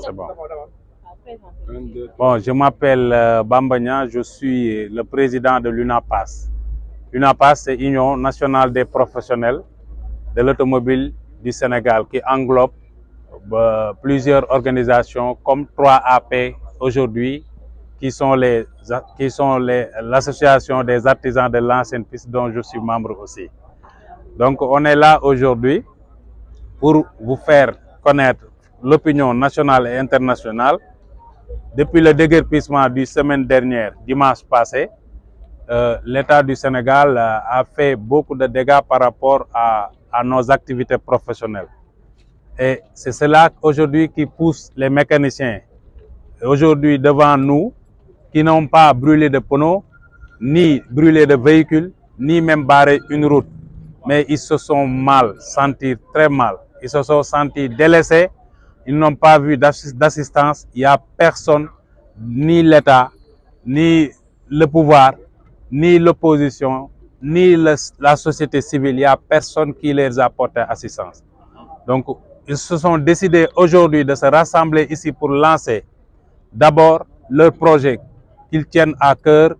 C'est bon. Bon, je m'appelle Bambagna, je suis le président de l'UNAPAS. L'UNAPAS, c'est l'Union nationale des professionnels de l'automobile du Sénégal, qui englobe plusieurs organisations comme 3AP aujourd'hui, qui sont l'association des artisans de l'ancienne piste dont je suis membre aussi. Donc on est là aujourd'hui pour vous faire connaître l'opinion nationale et internationale. Depuis le déguerpissement du semaine dernière, dimanche passé, l'État du Sénégal a fait beaucoup de dégâts par rapport à nos activités professionnelles. Et c'est cela aujourd'hui qui pousse les mécaniciens aujourd'hui devant nous, qui n'ont pas brûlé de pneus, ni brûlé de véhicules, ni même barré une route. Mais ils se sont sentis très mal. Ils se sont sentis délaissés. Ils n'ont pas vu d'assistance. Il n'y a personne, ni l'État, ni le pouvoir, ni l'opposition, ni la société civile. Il n'y a personne qui les a apporté assistance. Donc, ils se sont décidés aujourd'hui de se rassembler ici pour lancer d'abord leur projet qu'ils tiennent à cœur,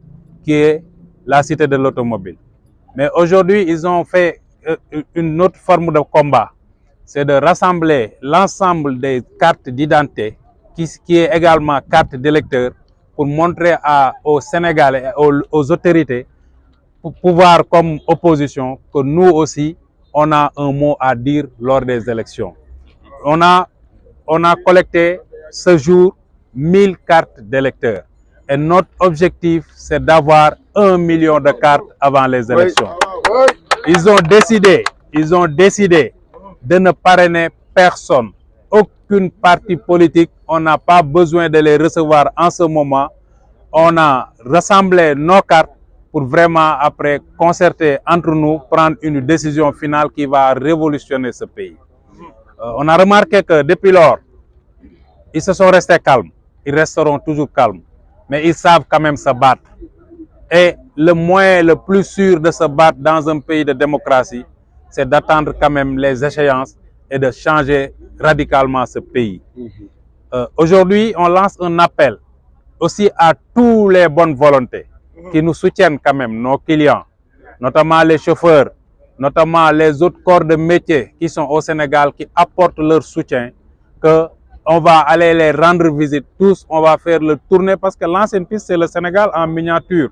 qui est la cité de l'automobile. Mais aujourd'hui, ils ont fait une autre forme de combat. C'est de rassembler l'ensemble des cartes d'identité, qui est également carte d'électeur, pour montrer aux Sénégalais et aux autorités, pour pouvoir comme opposition, que nous aussi, on a un mot à dire lors des élections. On a collecté ce jour 1000 cartes d'électeurs. Et notre objectif, c'est d'avoir 1 million de cartes avant les élections. Ils ont décidé de ne parrainer personne, aucune parti politique. On n'a pas besoin de les recevoir en ce moment. On a rassemblé nos cartes pour vraiment, après, concerter entre nous, prendre une décision finale qui va révolutionner ce pays. On a remarqué que depuis lors, ils se sont restés calmes. Ils resteront toujours calmes. Mais ils savent quand même se battre. Et le moyen le plus sûr de se battre dans un pays de démocratie, c'est d'attendre quand même les échéances et de changer radicalement ce pays. Aujourd'hui, on lance un appel aussi à tous les bonnes volontés qui nous soutiennent quand même, nos clients, notamment les chauffeurs, notamment les autres corps de métier qui sont au Sénégal, qui apportent leur soutien, qu'on va aller les rendre visite tous, on va faire le tournée, parce que l'ancienne piste, c'est le Sénégal en miniature.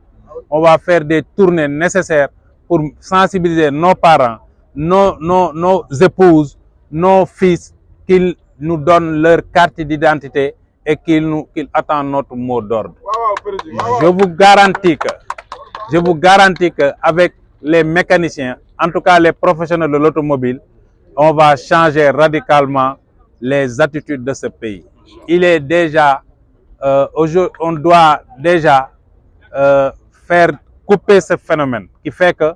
On va faire des tournées nécessaires pour sensibiliser nos parents, nos épouses, nos fils, qu'ils nous donnent leur carte d'identité et qu'ils attendent notre mot d'ordre. Je vous garantis qu'avec les mécaniciens, en tout cas les professionnels de l'automobile, on va changer radicalement les attitudes de ce pays. Il est déjà, on doit déjà faire couper ce phénomène qui fait que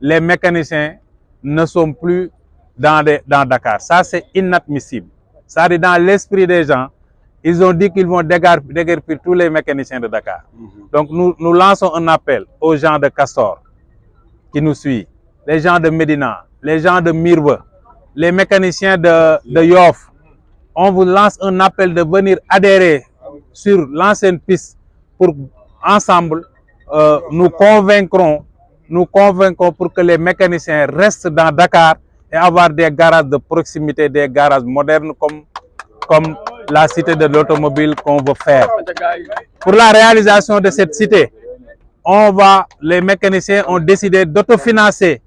les mécaniciens ne sont plus dans Dakar. Ça, c'est inadmissible. Ça, dans l'esprit des gens, ils ont dit qu'ils vont déguerpir tous les mécaniciens de Dakar. Donc, nous lançons un appel aux gens de Castor qui nous suivent, les gens de Médina, les gens de Mirbe, les mécaniciens de Yoff. On vous lance un appel de venir adhérer sur l'ancienne piste pour ensemble nous convaincrons pour que les mécaniciens restent dans Dakar et avoir des garages de proximité, des garages modernes comme la cité de l'automobile qu'on veut faire. Pour la réalisation de cette cité, les mécaniciens ont décidé d'autofinancer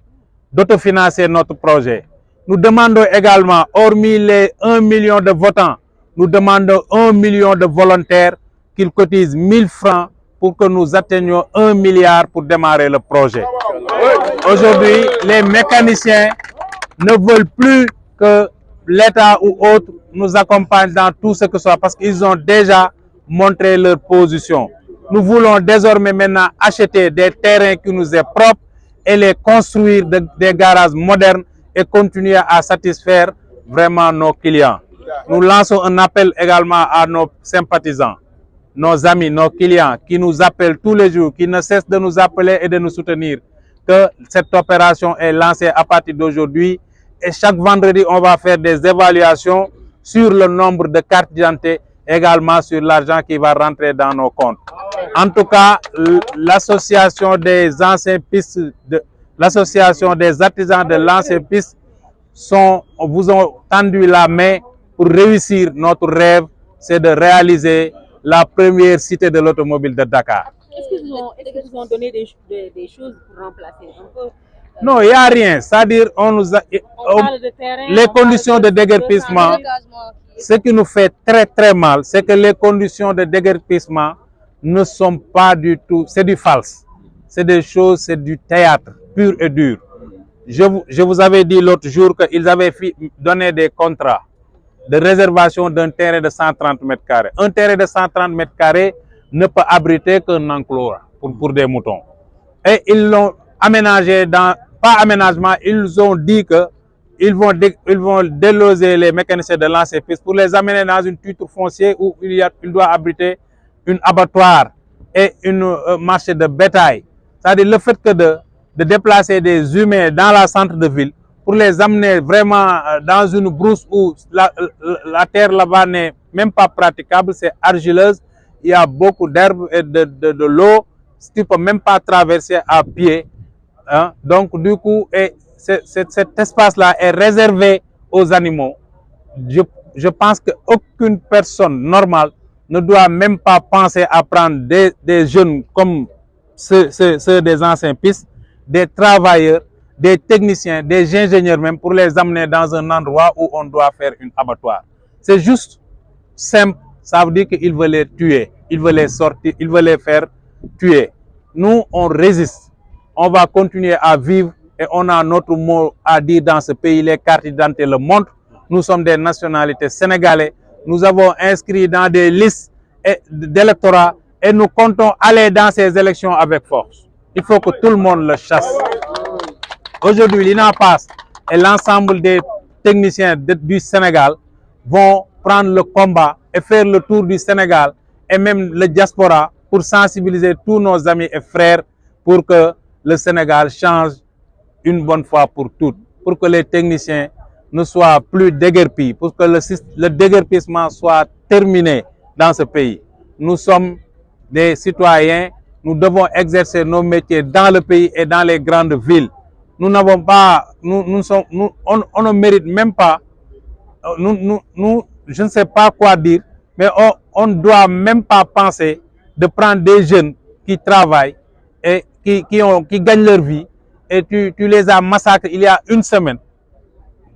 notre projet. Nous demandons également, hormis les 1 million de votants, nous demandons 1 million de volontaires qu'ils cotisent 1000 francs pour que nous atteignions 1 milliard pour démarrer le projet. Aujourd'hui, les mécaniciens ne veulent plus que l'État ou autre nous accompagne dans tout ce que ce soit, parce qu'ils ont déjà montré leur position. Nous voulons désormais maintenant acheter des terrains qui nous est propres et les construire des garages modernes et continuer à satisfaire vraiment nos clients. Nous lançons un appel également à nos sympathisants, nos amis, nos clients qui nous appellent tous les jours, qui ne cessent de nous appeler et de nous soutenir, que cette opération est lancée à partir d'aujourd'hui et chaque vendredi, on va faire des évaluations sur le nombre de cartes d'identité, également sur l'argent qui va rentrer dans nos comptes. En tout cas, l'association des anciens pistes, l'association des artisans de l'ancien piste vous ont tendu la main pour réussir notre rêve, c'est de réaliser la première cité de l'automobile de Dakar. Est-ce qu'ils vous ont donné des choses pour remplacer un peu Non, il n'y a rien. C'est-à-dire, on nous a, les conditions de déguerpissement, ce qui nous fait très très mal, c'est que les conditions de déguerpissement ne sont pas du tout, c'est du false. C'est des choses, c'est du théâtre pur et dur. Je vous avais dit l'autre jour qu'ils avaient donné des contrats de réservation d'un terrain de 130 mètres carrés. Un terrain de 130 mètres carrés ne peut abriter qu'un enclos pour des moutons. Et ils l'ont aménagé pas aménagement, ils ont dit qu'ils vont déloger les mécaniciens de l'ancien piste pour les amener dans une titre foncière où il doit abriter une abattoir et une marché de bétail. C'est-à-dire le fait que de déplacer des humains dans la centre de ville pour les amener vraiment dans une brousse où la terre là-bas n'est même pas praticable, c'est argileuse, il y a beaucoup d'herbes et de l'eau, tu ne peux même pas traverser à pied. Hein? Donc du coup, cet espace-là est réservé aux animaux. Je pense qu'aucune personne normale ne doit même pas penser à prendre des jeunes comme ceux des anciens pistes, des travailleurs, des techniciens, des ingénieurs même, pour les amener dans un endroit où on doit faire une abattoir. C'est juste simple, ça veut dire qu'il veut les tuer, il veut les sortir, il veut les faire tuer. Nous, on résiste, on va continuer à vivre et on a notre mot à dire dans ce pays, les cartes d'identité le montrent. Nous sommes des nationalités sénégalais, nous avons inscrit dans des listes d'électorat et nous comptons aller dans ces élections avec force. Il faut que tout le monde le chasse. Aujourd'hui, l'INAPAS et l'ensemble des techniciens du Sénégal vont prendre le combat et faire le tour du Sénégal et même le diaspora pour sensibiliser tous nos amis et frères pour que le Sénégal change une bonne fois pour toutes, pour que les techniciens ne soient plus déguerpis, pour que le déguerpissement soit terminé dans ce pays. Nous sommes des citoyens, nous devons exercer nos métiers dans le pays et dans les grandes villes. Nous n'avons pas, on ne mérite même pas, je ne sais pas quoi dire, mais on ne doit même pas penser de prendre des jeunes qui travaillent et qui gagnent leur vie et tu les as massacrés il y a une semaine.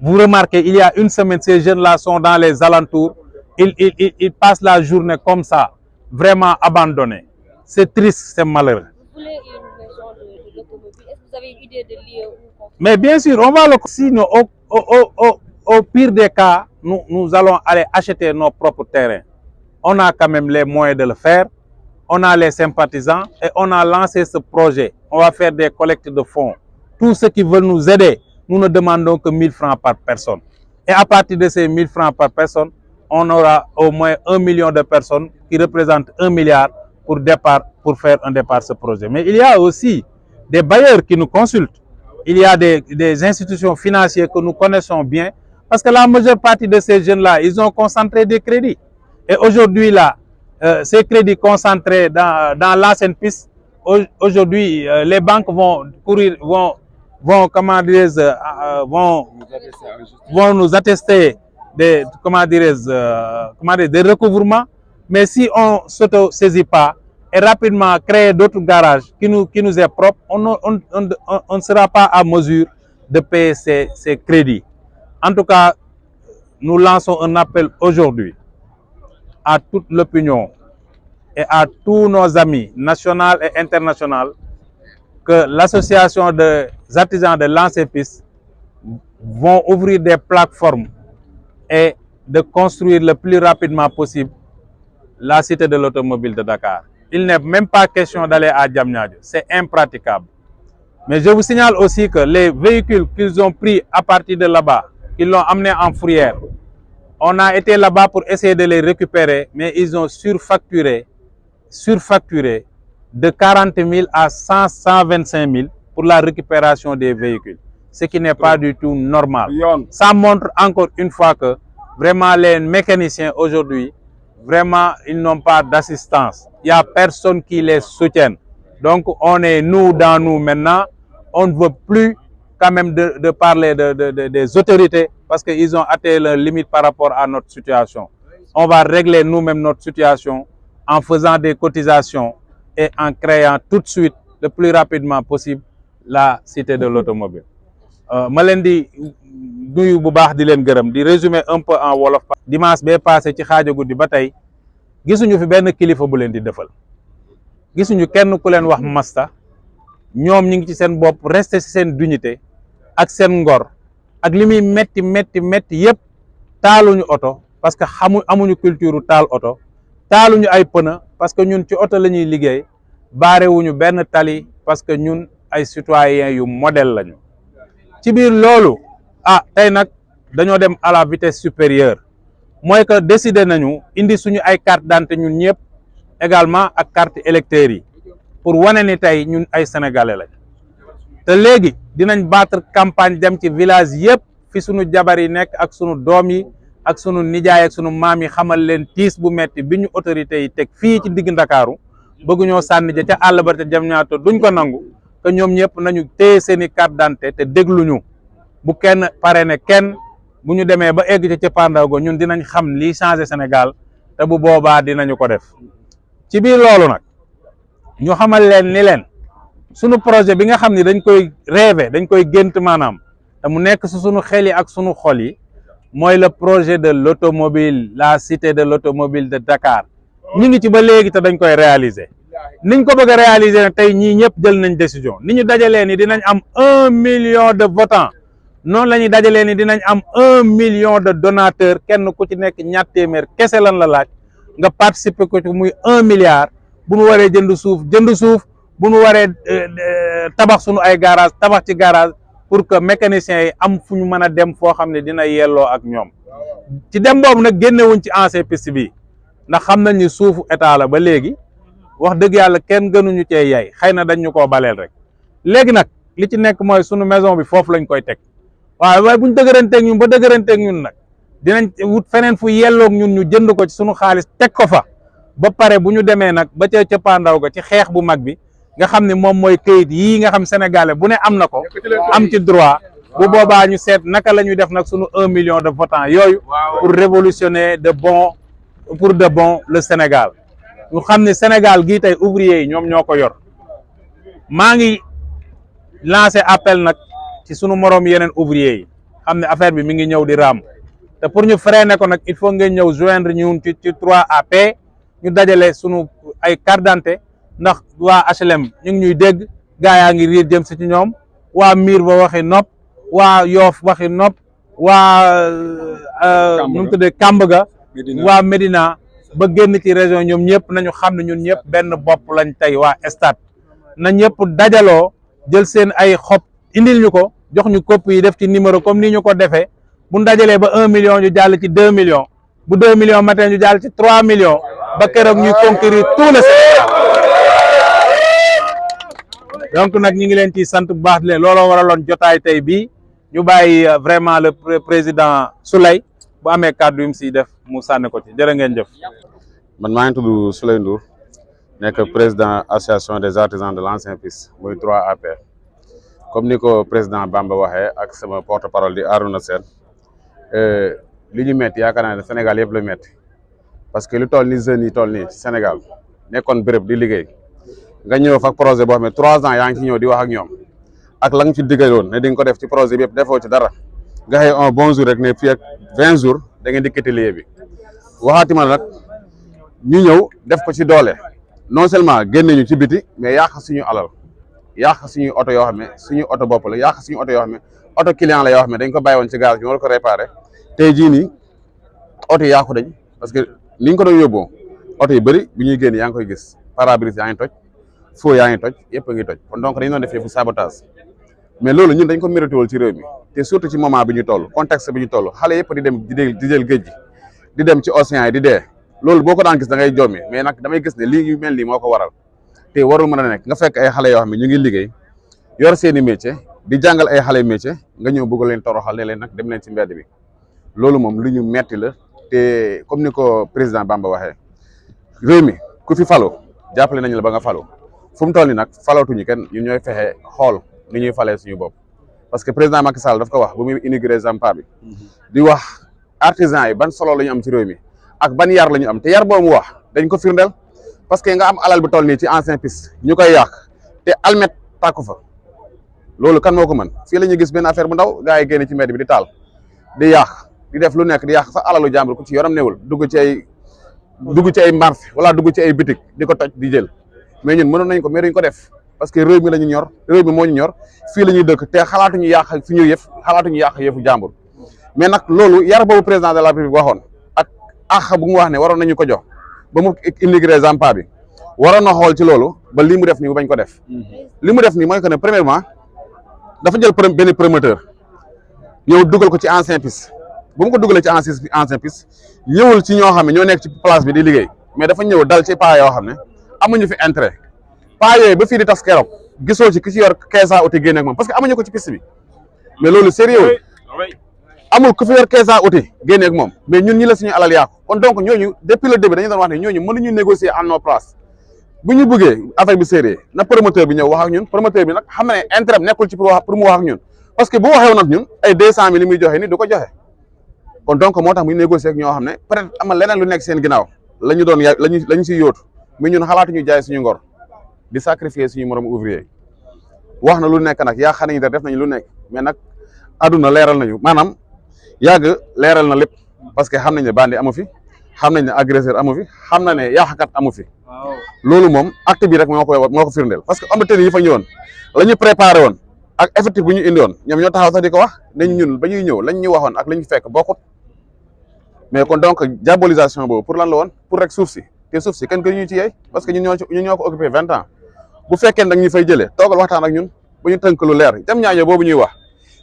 Vous remarquez, il y a une semaine, ces jeunes-là sont dans les alentours, ils passent la journée comme ça, vraiment abandonnés. C'est triste, c'est malheureux. Vous voulez une maison de l'automobile? Est-ce que vous avez une idée de lieu où? Mais bien sûr, on va le sinon, au pire des cas, nous allons aller acheter nos propres terrains. On a quand même les moyens de le faire, on a les sympathisants et on a lancé ce projet. On va faire des collectes de fonds. Tous ceux qui veulent nous aider, nous ne demandons que 1000 francs par personne. Et à partir de ces 1000 francs par personne, on aura au moins 1 million de personnes qui représentent 1 milliard pour faire un départ ce projet. Mais il y a aussi des bailleurs qui nous consultent. Il y a des institutions financières que nous connaissons bien parce que la majeure partie de ces jeunes-là, ils ont concentré des crédits. Et aujourd'hui, là, ces crédits concentrés dans l'ancienne piste, aujourd'hui, les banques vont nous attester des recouvrements. Mais si on ne s'auto-saisit pas et rapidement créer d'autres garages qui nous est propre, on ne sera pas à mesure de payer ces crédits. En tout cas, nous lançons un appel aujourd'hui à toute l'opinion et à tous nos amis nationaux et internationaux que l'association des artisans de l'ancienne piste vont ouvrir des plateformes et de construire le plus rapidement possible la cité de l'automobile de Dakar. Il n'est même pas question d'aller à Diamniadio, c'est impraticable. Mais je vous signale aussi que les véhicules qu'ils ont pris à partir de là-bas, qu'ils l'ont amené en fourrière, on a été là-bas pour essayer de les récupérer, mais ils ont surfacturé de 40 000 à 125 000 pour la récupération des véhicules, ce qui n'est pas du tout normal. Ça montre encore une fois que vraiment les mécaniciens aujourd'hui, vraiment ils n'ont pas d'assistance. Il n'y a personne qui les soutienne. Donc on est nous dans nous maintenant. On ne veut plus quand même de parler des autorités parce qu'ils ont atteint leur limite par rapport à notre situation. On va régler nous-mêmes notre situation en faisant des cotisations et en créant tout de suite, le plus rapidement possible, la cité de l'automobile. ma leen di nuyu bu baax di leen gërëm di résumer un peu en wolof. Dimanche bee passé ci xaaja guddi ba tey gisuñu fi benn kilifa bu leen di defal gisuñu kenn ku leen wax masta ñoom ñi ngi ci seen bopp rester ci seen dignité ak seen ngor ak li muy metti yëpp taaluñu oto parce que amuñu culture taal oto taaluñu ay pneu parce que ñun ci oto la ñuy liggéey baarewuñu benn tali parce que ñun ay citoyens yu modèle lañu. ci biir loolu tey nag dañoo dem à la vitesse supérieure mooy que décider nañu indi suñu ay carte d'identité ñun ñëpp également ak carte électeurs yi pour wane ni tey ñun ay sénégalais lañ te léegi dinañ battre campagne dem ci village yëpp fi suñu jabar yi nekk ak suñu doom yi ak sunu nijaay ak sunu maam yi xamal leen tiis bu metti bi ñu autorités yi teg fii ci digg Ndakaaru bëgguñoo sànni ja ca àll ba te jam ñaato duñ ko nangu que ñoom ñëpp nañu téye seeni carte d'identité te dégluñu bu kenn pare ne kenn bu ñu demee ba egg ca cëppaandaw go ñun dinañ xam lii changé Sénégal te bu boobaa dinañu ko def ci biir loolu nag ñu xamal leen ni leen sunu projet bi nga xam ni dañ koy rêver dañ koy gént maanaam te mu nekk si sunu xel yi ak sunu xol yi mooy le projet de l'automobile la cité de l'automobile de Dakar ñu ngi ci ba léegi te dañ koy réaliser niñ ko bëgg a réaliser nag tey ñii ñëpp jël nañ décision ni ñu dajalee ni dinañ am 1 million de votants noonu la ñuy dajalee ni dinañ am 1 million de donateurs kenn ku ci nekk ñaar téeméer kese lan la laaj nga participer ko ci muy 1 milliard bu ñu waree jënd suuf bu ñu waree tabax sunu ay garage tabax ci garage pour que mécaniciens yi am fu ñu mën a dem foo xam ne dina yelloo ak ñoom ci dem boobu nag génnewuñ ci ancien piste bi ndax xam nañ ni suufu état la ba léegi wax dëgg yàlla kenn gënuñu cee yay xëy na dañ ñu koo baleel rek léegi nag li ci nekk mooy sunu maison bi foofu lañ koy teg waaye buñ dëgëranteeg ñun ba dëgëranteeg ñun nag dinañ wut feneen fu yelloog ñun ñu jënd ko ci sunu xaalis teg ko fa ba pare bu ñu demee nag ba ca cëppaandaw ga ci xeex bu mag bi nga xam ne moom mooy këyit yii nga xam sénégalais bu ne am na ko am ci droit bu boobaa ñu seet naka la ñuy def nag sunu 1 million de votants yooyu pour révolutionner de bon le Sénégal ñu xam ne Sénégal gii tey ouvrier yi ñoom ñoo ko yor maa ngi lancé appel nag ci sunu moroom yeneen ouvrier yi xam ne affaire bi mi ngi ñëw di raam te pour ñu freiner ko nag il faut ngeen ñëw joindre ñun ci 3AP ñu dajale sunu ay carte d'identité ndax waa HLM ñu ngi ñuy dégg gaa yaa ngi riir jëm si ci ñoom waa Mire ba waxi nopp waa Yoff waxi nopp waa nu mu tuddee Kambaga waa Médina ba génn ci région ñoom ñëpp nañu xam ne ñun ñëpp benn bopp lañ tey waa stade na ñëpp dajaloo jël seen ay xob indil ñu ko jox ñu copie yi def ci numéro comme ni ñu ko defee bu ñu dajalee ba 1 million ñu jàll ci 2 millions bu 2 millions matin ñu jàll ci 3 millions ba keroog ñuy conquérir tout le Sénégal donc nag ñi ngi leen ci sant bu baax di leen looloo waraloon jotaay tey bii ñu bàyyi vraiment le président Souley bu amee kàddu yu mu siy def mu sànni ko ci jërë ngeen jëf. man maa ngi tudd Souley Ndour nekk président association des artisans de l'ancien piste muy 3AP comme ni ko président Bamba waxee ak sama porte parole di Arouna Sène li ñu metti yaakaar naa ne Sénégal yëpp la metti parce que lu toll ni jeunes yi toll nii ci Sénégal nekkoon béréb di liggéey nga ñëw fa projet boo xam ne 3 ans yaa ngi ci ñëw di wax ak ñoom ak la nga ci diggaloon ne di nga ko def ci projet bi yëpp defoo ci dara nga xëy un bon jour rek ne fii ak 20 jours da ngeen di quitter lieu bi waxaati ma nag ñu ñëw def ko ci doole non seulement génne ñu ci biti mais yàq suñu alal yàq suñuy oto yoo xam ne suñu oto bopp la yàq suñu oto yoo xam ne oto client la yoo xam ne dañ ko bàyyi woon ci garage ñu war ko réparer tey jii nii oto yi yàqu dañ parce que ni ñu ko doon yóbboo oto yu bëri bu ñuy génn yaa ngi koy gis pare-brise yaa ngi toj feu yaa ngi toj yëpp a ngi toj kon donc dañu doon def yëfu sabotage mais loolu ñun dañ ko mérité wul ci réew mi te surtout ci moment bi ñu toll contexte bi ñu toll xale yëpp di dem di jël géej gi di dem ci océan yi di dee loolu boo ko daan gis da ngay jommi mais nag damay gis ne lii yu mel nii moo ko waral te warul mën a nekk nga fekk ay xale yoo xam ne ñu ngi liggéey yor seeni métier di jàngal ay xale métier nga ñëw bëgg leen toroxal ne leen nag dem leen ci mbedd bi loolu moom lu ñu metti la te comme ni ko président Bamba waxee réew mi ku fi falo jàppale nañu la ba nga falo fu mu toll nii nag falootuñu kenn ñun ñooy fexe xool ni ñuy falee suñu bopp parce que président Macky Sall daf ko wax bu muy inauguré Zampa bi di wax artisans yi ban solo la ñu am ci réew mi ak ban yar la ñu am te yar boobu mu wax dañ ko firndeel parce que nga am alal bu toll nii ci ancien piste ñu koy yàq te almet tàkku fa loolu kan moo ko mën fii la ñuy gis benn affaire bu ndaw gars yi génne ci mbedd bi di taal di yàq di def lu nekk di yàq sax alalu jàmbur ku ci yoram newul dugg ci ay marché wala dugg ci ay bitik di ko toj di jël mais ñun mënoon nañ ko mais duñ ko def parce que réew mi la ñu ñor réew mi moo ñu ñor fii la ñuy dëkk te xalaatuñu yàq suñu yëf xalaatuñu yàq yëfu jàmbur mais nag loolu yar boobu président de la République waxoon ak àq bu mu wax ne waroon nañu ko jox ba mu inauguré Zampa bi waroon na xool ci loolu ba lii mu def nii bu bañ ko def li mu def nii mooy que ne premièrement dafa jël benn promoteur ñëw dugal ko ci ancien piste bu mu ko dugalee ci ancien piste ñëwul ci ñoo xam ne ñoo nekk ci place bi di liggéey mais dafa ñëw dal ci paa yoo xam ne amuñu fi intérêt paa yooyu ba fii di tas keroog gisoo ci ki ci yor keesa uti génne ak moom parce que amuñu ko ci piste bi mais loolu sérieux amul ku fi yor keesa uti génne ak moom mais ñun ñi la suñu alal yàqu kon donc ñooñu depuis le début dañu doon wax ne ñooñu mënuñu négocier en nos places bu ñu bëggee affaire bi sérieux na promoteur bi ñëw wax ak ñun promoteur bi nag xam ne intérêt nekkul ci pour mu wax ak ñun parce que bu waxee woon ak ñun ay 200 000 li muy joxe ni du ko joxe kon donc moo tax muy négocier ak ñoo xam ne peut-être am na leneen lu nekk seen ginnaaw la ñu doon la ñu siy yóotu mais ñun xalaatuñu jaay suñu ngor di sacrifier suñu morom ouvrier wax na lu nekk nag yaa xam nañu def nañu lu nekk mais nag àdduna leeral nañu maanaam yàgg leeral na lépp parce que xam nañ ne bandi amu fi xam nañ ne agresseur amu fi xam na ne yàqkat amu fi loolu moom acte bi rek moo ko firndeel parce que homme de tenue yi fa ñëwoon la ñu préparé woon ak effectif bu ñu indi woon ñoom ñoo taxaw sax di ko wax nañ ñun ba ñuy ñëw lañ ñu waxoon ak lañ fekk bokkut mais kon donc diabolisation boobu pour lan la woon pour rek suuf si te suuf si kenn gënu ñu ci yey parce que ñun ñoo ko occupé 20 ans bu fekkee nag ñu fay jëlee toogal waxtaan ak ñun ba ñu tënk lu leer jam ñaajo boobu ñuy wax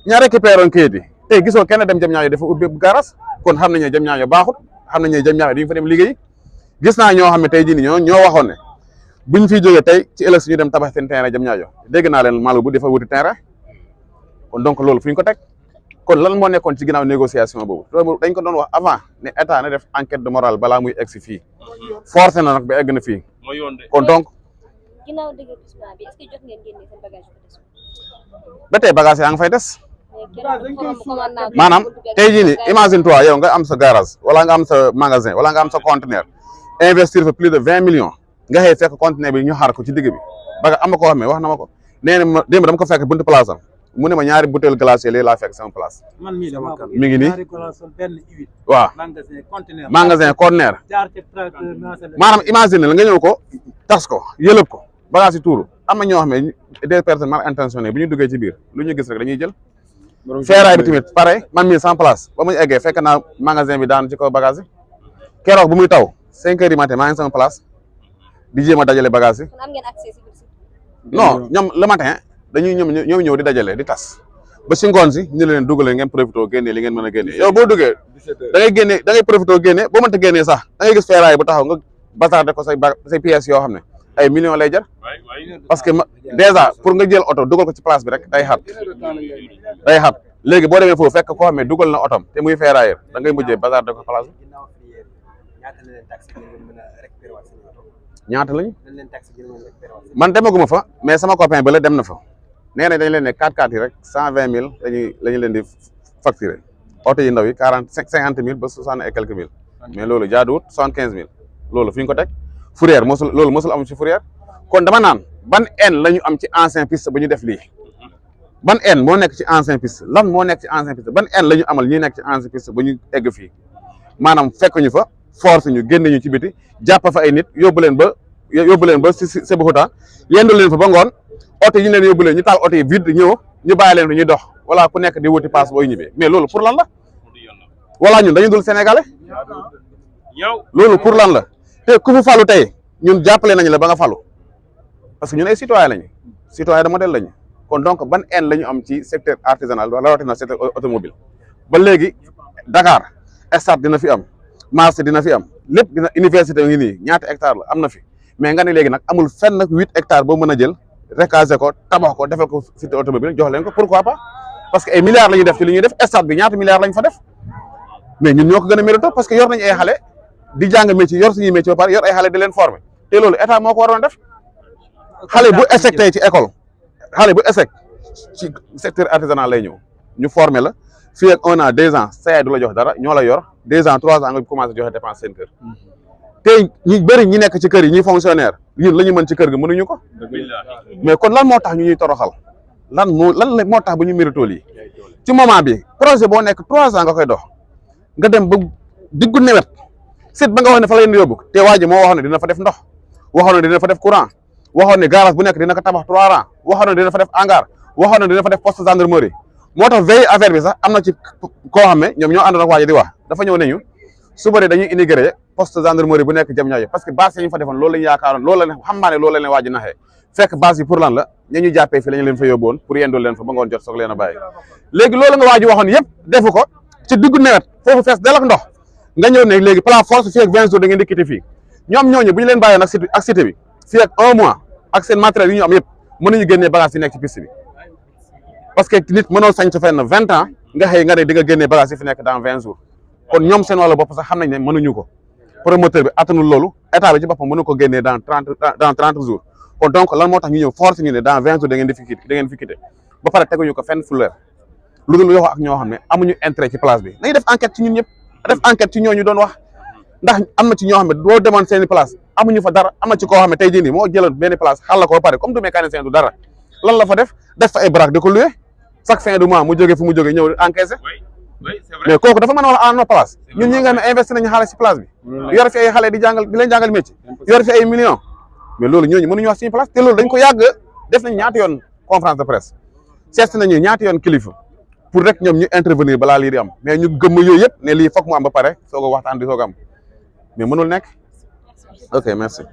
ñaa récupéré woon kayit yi tey gisoo kenn dem jam ñaajo dafa ubbi garas kon xam nañ ne jam ñaajo baaxut xam nañ ne jam ñaajo duñu fa dem liggéey gis naa ñoo xam ne tey jii nii ñoo waxoon ne buñ fiy jógee tey ci ëllëg suñu dem tabax seen terrain jam ñaajo dégg naa leen Malibu dafa wuti terrain kon donc loolu fu ñu ko teg kon lan moo nekkoon ci ginnaaw négociation boobu loolu dañ ko doon wax avant ne état na def enquête de morale balaa muy egg si fii forcé na nag ba egg na fii kon donc ginnaaw déguerpissement bi est-ce que jot ngeen génne seen bagage ba tey bagage yaa nga fay des maanaam tey jii nii imagine toi yow nga am sa garage wala nga am sa magasin wala nga am sa conteneur investir fa plus de 20 millions nga xëy fekk conteneur bi ñu xaar ko ci digg bi baga am na koo xam ne wax na ma ko nee na ma démb dama ko fekk buntu place am mu ne ma ñaari bouteille glacé léegi laa fekk sama place mi ngi nii waaw magasin conteneur maanaam imagine la nga ñëw ko tas ko yëlëb ko bagage yi tuuru am na ñoo xam ne des personnes mal intentionnées bu ñu duggee ci biir lu ñu gis rek dañuy jël feeraay bi tamit pare man mii sans place ba muy eggee fekk naa magasin bi daan ci kaw bagage yi keroog bu muy taw 5 heures du matin maa ngi sama place di jéem a dajale bagage yi non ñoom le matin dañuy ñoom ñëw di dajale di tas ba si ngoon si ñu leen dugalee ngeen profité génne li ngeen mën a génne yow boo duggee da ngay génne da ngay profité génne boo mënta génnee sax da ngay gis feeraay bu taxaw nga bazarder ko say pièces yoo xam ne ay millions lay jar parce que déjà pour nga jël oto dugal ko ci place bi rek day xat léegi boo demee foofu fekk koo xam ne dugal na otom te muy feeraayeur da ngay mujjee bazarder ko place bi ñaata lañu man demaguma fa mais sama copain ba la dem na fa nee na dañ leen ne 4x4 yi rek 120 000 lañu leen di facturer oto yi ndaw yi 50 000 ba 60 et quelques mille mais loolu jaaduwut 75 000 loolu fi ñu ko teg fourrière loolu mosul am ci fourrière kon dama naan ban haine la ñu am ci ancien piste ba ñu def lii ban haine moo nekk ci ancien piste lan moo nekk ci ancien piste ban haine la ñu amal ñi nekk ci ancien piste ba ñu egg fii maanaam fekk ñu fa force ñu génne ñu ci biti jàpp fa ay nit yóbbu leen ba si Sébikotane yendu leen fa ba ngoon oto yi ñu leen yóbbu leen ñu taal oto yi vide ñëw ñu bàyyi leen ñuy dox wala ku nekk di wuti passe booy ñibbee mais loolu pour lan la wala ñun dañu dul sénégalais loolu pour lan la te ku fi falu tey ñun jàppale nañu la ba nga falu parce que ñun ay citoyen lañu citoyen de modèle lañu kon donc ban haine la ñu am ci secteur artisanal rawatina secteur automobile ba léegi Dakar stade dina fi am marché dina fi am lépp dina université ngi nii ñaata hectare la am na fi mais nga ne léegi nag amul fenn 8 hectares boo mën a jël recaser ko tabax ko defal ko cité automobile jox leen ko pourquoi pas parce que ay milliards la ñuy def ci li ñuy def stade bi ñaata milliards lañ fa def mais ñun ñoo ko gën a mérito parce que yor nañu ay xale di jàng métier yor suñuy métier ba pare yor ay xale di leen former te loolu état moo ko waroon def xale bu échec tey ci école xale bu échec ci secteur artisanal lay ñëw ñu former la fii ak 1 an 2 ans sa yaay du la jox dara ñoo la yor 2 ans 3 ans nga commencé joxe dépense seen kër tey ñi bëri ñi nekk ci kër yi ñi fonctionnaire ñun la ñu mën ci kër gi mënuñu ko mais kon lan moo tax ñu ñuy toroxal lan moo tax ba ñu mérito lii ci moment bi projet boo nekk 3 ans nga koy dox nga dem ba diggu nawet site ba nga wax ne fa la leen yóbbu te waa ji moo waxoon ne dina fa def ndox waxoon ne dina fa def courant waxoon ne garage bu nekk dina ko tabax 3 ans waxoon ne dina fa def hangar waxoon ne dina fa def poste gendarmerie moo tax veille affaire bi sax am na ci koo xam ne ñoom ñoo àndoon ak waa ji di wax dafa ñëw ne ñu suba de dañuy intégré poste gendarmerie bu nekk Diamniadio parce que base yi ñu fa defoon loolu lañu yaakaaroon loolu la ne xam naa ne loolu la leen waa ji naxee fekk base yi pour lan la ña ñu jàppee fii la ñu leen fa yóbbuwoon pour yendoo leen fa ba ngoon jot soog leen a bàyyi léegi loolu nga waa ji waxoon yëpp defu ko ci diggu nawet foofu fees del ak ndox nga ñëw ne léegi par force fii ak 20 jours da ngeen di quitter fii ñoom ñooñu bu ñu leen bàyyoon ak cité bi fii ak 1 mois ak seen matériel yi ñu am yëpp mën nañu génnee bagage yi nekk ci piste bi parce que nit mënoo sañ sa fenn 20 ans nga xëy nga ne di nga génnee bagage yi fi nekk dans 20 jours kon ñoom seen wàllu bopp sax xam nañ ne mënuñu ko promoteur bi attanul loolu état bi ci boppam mënu ko génnee dans 30 jours kon donc lan moo tax ñu ñëw force ñu ne dans 20 jours da ngeen fi quitter ba pare teguñu ko fenn fu leer lu dul wax ak ñoo xam ne amuñu intérêt ci place bi nañu def enquête ci ñun ñëpp def enquête ci ñooñu doon wax ndax am na ci ñoo xam ne boo demoon seeni place amuñu fa dara am na ci koo xam ne tey jii nii moo jëloon benn place xal la ko ba pare comme du mécanicien du dara lan la fa def fa ay baraak di ko loué chaque fin de mois mu jógee fu mu jógee ñëw encaissé mais kooku dafa mën a wax à nos place ñun ñi nga xam ne investi nañu xaalis ci place bi yor fi ay xale di leen jàngal métier yor fi ay millions mais loolu ñooñu mënuñu wax suñu place te loolu dañ ko yàgg def nañ ñaata yoon conférence de presse seet nañu ñaata yoon kilifa pour rek ñoom ñu intervenir balaa lii di am mais ñu gëmm yooyu yëpp ne lii foog mu am ba pare soog a waxtaan di soog a am mais mënul nekk ok merci